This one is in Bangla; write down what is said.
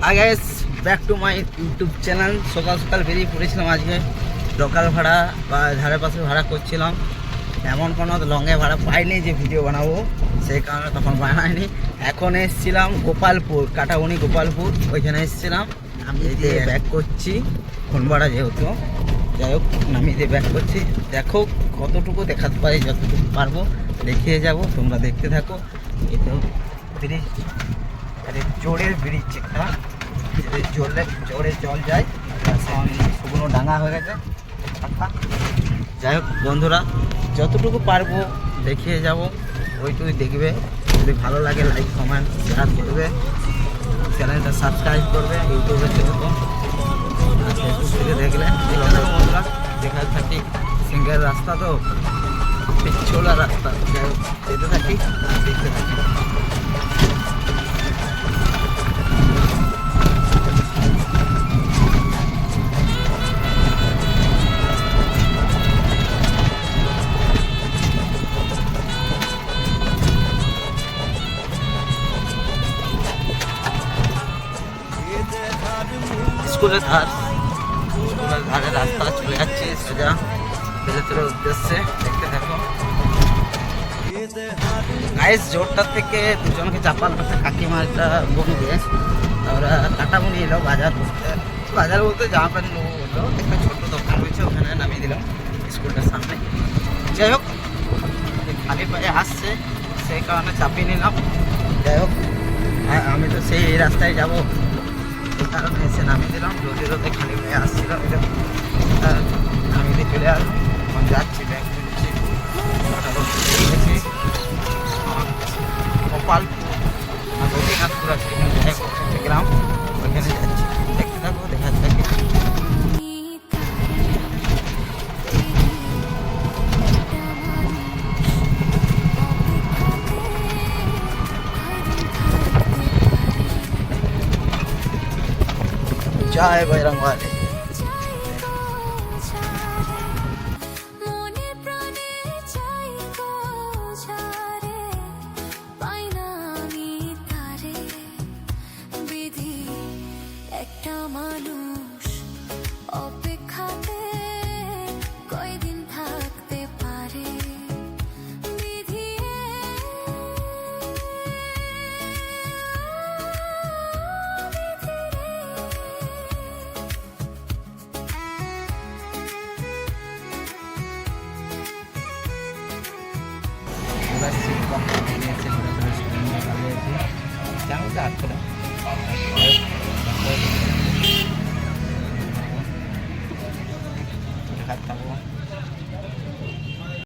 Hi guys, back to my YouTube channel. সকাল সকাল বেরিয়ে পড়েছিলাম আজকে। লোকাল ভাড়া বা ধারে পাশে ভাড়া করছিলাম। এমন কোনো লংয়ে ভাড়া পাইনি যে ভিডিও বানাবো, সেই কারণে তখন বানাইনি। এখন এসেছিলাম গোপালপুর, কাটাবনি গোপালপুর, ওইখানে এসেছিলাম। আমি দিয়ে ব্যাক করছি ফোন ভাড়া যেহেতু, যাই হোক নামিয়ে দিয়ে ব্যাক করছি। দেখো কতটুকু দেখাতে পারি, যতটুকু পারবো দেখিয়ে যাব, তোমরা দেখতে থাকো। এই তো ব্রিজ, জোরের ব্রিজ, একটা জোরে জল যায়, শুকনো ডাঙা হয়ে গেছে। যাই হোক বন্ধুরা, যতটুকু পারবো দেখিয়ে যাব, ওইটুকুই দেখবে। যদি ভালো লাগে লাইক কমেন্ট শেয়ার করবে, চ্যানেলটা সাবস্ক্রাইব করবে। ইউটিউবে যেহেতু ফেসবুক থেকে দেখলে বন্ধুরা দেখা থাকি। সিঙ্গেল রাস্তা তো, পিচ্ছোলা রাস্তা, যাই হোক যেতে থাকি আর দেখতে থাকি। স্কুলের ধারে রাস্তা চলে যাচ্ছে সোজা বেলেতরের উদ্দেশ্যে, দেখতে থাকো গাইস। জোরটার থেকে দুজনকে চাপাল করতে কাকিমা একটা বন্ধুকে, ওরা কাটাবনি এলো বাজার করতে। বাজার বলতে জামা প্যান্ট নেবো বললো, একটা ছোট্ট দোকান রয়েছে ওখানে নামিয়ে দিলাম স্কুলটার সামনে। যাই হোক খালি পায়ে আসছে, সেই কারণে চাপিয়ে নিলাম। যাই হোক আমি তো সেই রাস্তায় যাবো, এই কারণে এসে নামিয়ে দিলাম। রোদে রোদে খালি পায়ে আসছিল, নামিয়ে দিয়ে চলে আসলাম। এখন যাচ্ছি, ব্যাগ তুলছি, গোপালপুর রবীন্দ্রনাথপুর আছে গ্রাম, ওইখানে যাচ্ছি। দেখতে থাকো, দেখাতে থাকি। জয় বজরংবলী। একটা মানুষ অপেক্ষাতে কয়দিন থাকতে পারে, Dekat kamu.